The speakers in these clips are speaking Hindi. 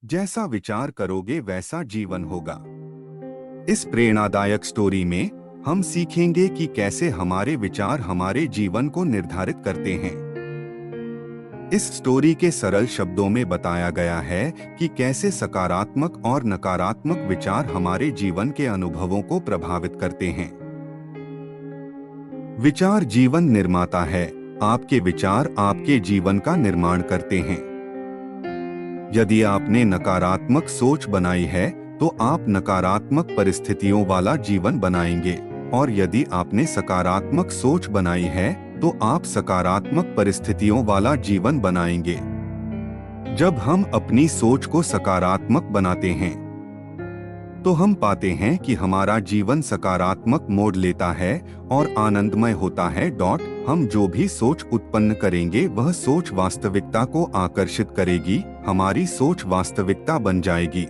जैसा विचार करोगे वैसा जीवन होगा। इस प्रेरणादायक स्टोरी में हम सीखेंगे कि कैसे हमारे विचार हमारे जीवन को निर्धारित करते हैं। इस स्टोरी के सरल शब्दों में बताया गया है कि कैसे सकारात्मक और नकारात्मक विचार हमारे जीवन के अनुभवों को प्रभावित करते हैं। विचार जीवन निर्माता है। आपके विचार आपके जीवन का निर्माण करते हैं। यदि आपने नकारात्मक सोच बनाई है तो आप नकारात्मक परिस्थितियों वाला जीवन बनाएंगे, और यदि आपने सकारात्मक सोच बनाई है तो आप सकारात्मक परिस्थितियों वाला जीवन बनाएंगे। जब हम अपनी सोच को सकारात्मक बनाते हैं तो हम पाते हैं कि हमारा जीवन सकारात्मक मोड़ लेता है और आनंदमय होता है। हम जो भी सोच उत्पन्न करेंगे वह सोच वास्तविकता को आकर्षित करेगी। हमारी सोच वास्तविकता बन जाएगी।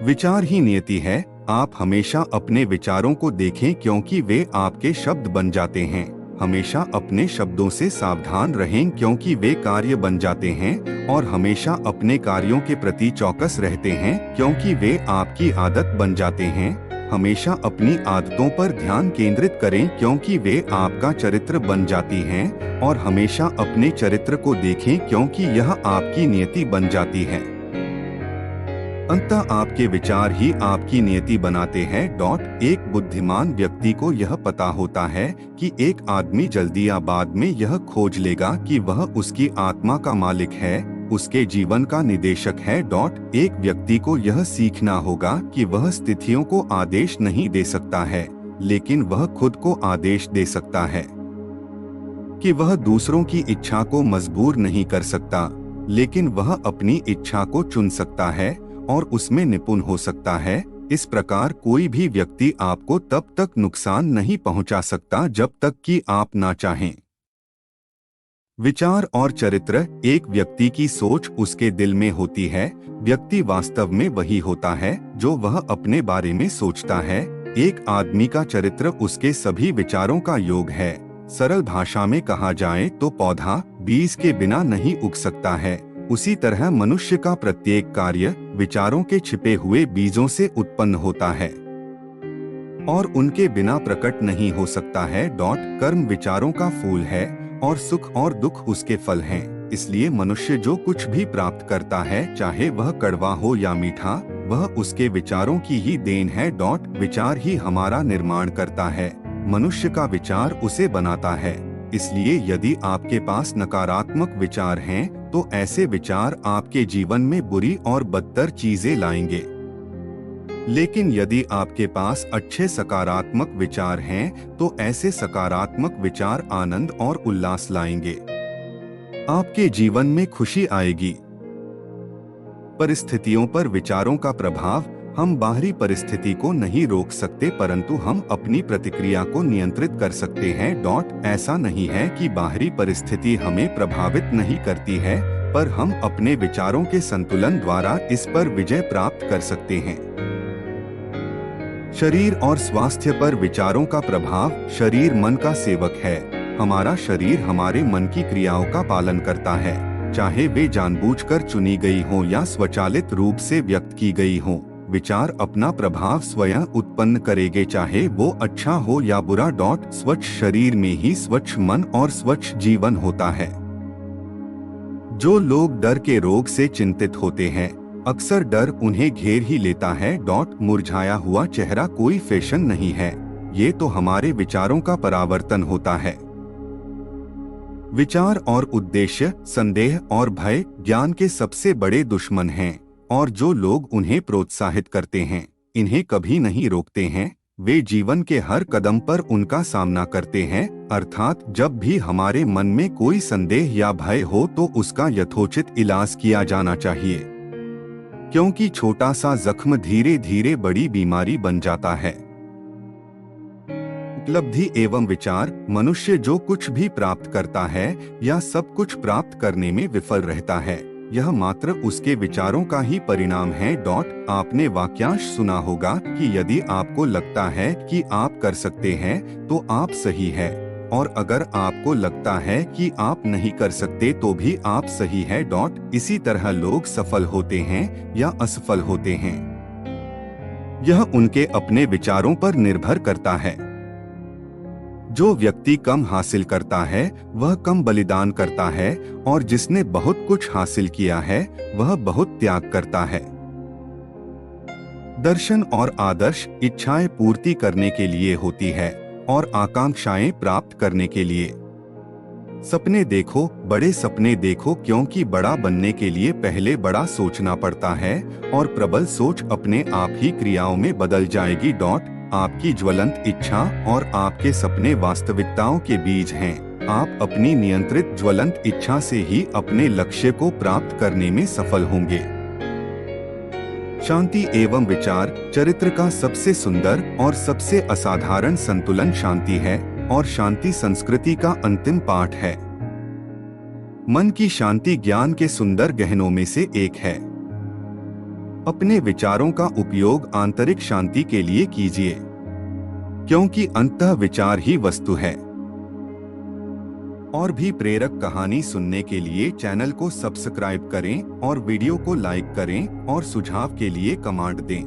विचार ही नियति है। आप हमेशा अपने विचारों को देखें क्योंकि वे आपके शब्द बन जाते हैं। हमेशा अपने शब्दों से सावधान रहें क्योंकि वे कार्य बन जाते हैं, और हमेशा अपने कार्यों के प्रति चौकस रहते हैं क्योंकि वे आपकी आदत बन जाते हैं। हमेशा अपनी आदतों पर ध्यान केंद्रित करें क्योंकि वे आपका चरित्र बन जाती हैं, और हमेशा अपने चरित्र को देखें क्योंकि यह आपकी नियति बन जाती है। अंततः आपके विचार ही आपकी नियति बनाते हैं। एक बुद्धिमान व्यक्ति को यह पता होता है कि एक आदमी जल्दी या बाद में यह खोज लेगा कि वह उसकी आत्मा का मालिक है, उसके जीवन का निदेशक है। एक व्यक्ति को यह सीखना होगा कि वह स्थितियों को आदेश नहीं दे सकता है, लेकिन वह खुद को आदेश दे सकता है। कि वह दूसरों की इच्छा को मजबूर नहीं कर सकता, लेकिन वह अपनी इच्छा को चुन सकता है और उसमें निपुण हो सकता है। इस प्रकार कोई भी व्यक्ति आपको तब तक नुकसान नहीं पहुंचा सकता जब तक कि आप ना चाहें। विचार और चरित्र। एक व्यक्ति की सोच उसके दिल में होती है। व्यक्ति वास्तव में वही होता है जो वह अपने बारे में सोचता है। एक आदमी का चरित्र उसके सभी विचारों का योग है। सरल भाषा में कहा जाए तो पौधा बीज के बिना नहीं उग सकता है। उसी तरह मनुष्य का प्रत्येक कार्य विचारों के छिपे हुए बीजों से उत्पन्न होता है और उनके बिना प्रकट नहीं हो सकता है। कर्म विचारों का फूल है और सुख और दुख उसके फल हैं। इसलिए मनुष्य जो कुछ भी प्राप्त करता है, चाहे वह कड़वा हो या मीठा, वह उसके विचारों की ही देन है। विचार ही हमारा निर्माण करता है। मनुष्य का विचार उसे बनाता है। इसलिए यदि आपके पास नकारात्मक विचार हैं, तो ऐसे विचार आपके जीवन में बुरी और बदतर चीजें लाएंगे। लेकिन यदि आपके पास अच्छे सकारात्मक विचार हैं, तो ऐसे सकारात्मक विचार आनंद और उल्लास लाएंगे। आपके जीवन में खुशी आएगी। परिस्थितियों पर विचारों का प्रभाव। हम बाहरी परिस्थिति को नहीं रोक सकते, परंतु हम अपनी प्रतिक्रिया को नियंत्रित कर सकते हैं। ऐसा नहीं है कि बाहरी परिस्थिति हमें प्रभावित नहीं करती है, पर हम अपने विचारों के संतुलन द्वारा इस पर विजय प्राप्त कर सकते हैं। शरीर और स्वास्थ्य पर विचारों का प्रभाव। शरीर मन का सेवक है। हमारा शरीर हमारे मन की क्रियाओं का पालन करता है, चाहे वे जानबूझकर चुनी गई हो या स्वचालित रूप से व्यक्त की गई हो। विचार अपना प्रभाव स्वयं उत्पन्न करेंगे, चाहे वो अच्छा हो या बुरा। स्वच्छ शरीर में ही स्वच्छ मन और स्वच्छ जीवन होता है। जो लोग डर के रोग से चिंतित होते हैं, अक्सर डर उन्हें घेर ही लेता है। मुरझाया हुआ चेहरा कोई फैशन नहीं है, ये तो हमारे विचारों का परावर्तन होता है। विचार और उद्देश्य। संदेह और भय ज्ञान के सबसे बड़े दुश्मन हैं, और जो लोग उन्हें प्रोत्साहित करते हैं, इन्हें कभी नहीं रोकते हैं। वे जीवन के हर कदम पर उनका सामना करते हैं। अर्थात जब भी हमारे मन में कोई संदेह या भय हो तो उसका यथोचित इलाज किया जाना चाहिए, क्योंकि छोटा सा जख्म धीरे धीरे बड़ी बीमारी बन जाता है। उपलब्धि एवं विचार। मनुष्य जो कुछ भी प्राप्त करता है या सब कुछ प्राप्त करने में विफल रहता है, यह मात्र उसके विचारों का ही परिणाम है। आपने वाक्यांश सुना होगा कि यदि आपको लगता है कि आप कर सकते हैं तो आप सही है, और अगर आपको लगता है कि आप नहीं कर सकते तो भी आप सही है। इसी तरह लोग सफल होते हैं या असफल होते हैं, यह उनके अपने विचारों पर निर्भर करता है। जो व्यक्ति कम हासिल करता है वह कम बलिदान करता है, और जिसने बहुत कुछ हासिल किया है वह बहुत त्याग करता है। दर्शन और आदर्श इच्छाएं पूर्ति करने के लिए होती है और आकांक्षाएं प्राप्त करने के लिए। सपने देखो, बड़े सपने देखो, क्योंकि बड़ा बनने के लिए पहले बड़ा सोचना पड़ता है और प्रबल सोच अपने आप ही क्रियाओं में बदल जाएगी। आपकी ज्वलंत इच्छा और आपके सपने वास्तविकताओं के बीज हैं। आप अपनी नियंत्रित ज्वलंत इच्छा से ही अपने लक्ष्य को प्राप्त करने में सफल होंगे। शांति एवं विचार चरित्र का सबसे सुंदर और सबसे असाधारण संतुलन शांति है, और शांति संस्कृति का अंतिम पाठ है। मन की शांति ज्ञान के सुंदर गहनों में से एक है। अपने विचारों का उपयोग आंतरिक शांति के लिए कीजिए, क्योंकि अंतः विचार ही वस्तु है। और भी प्रेरक कहानी सुनने के लिए चैनल को सब्सक्राइब करें और वीडियो को लाइक करें और सुझाव के लिए कमेंट दें।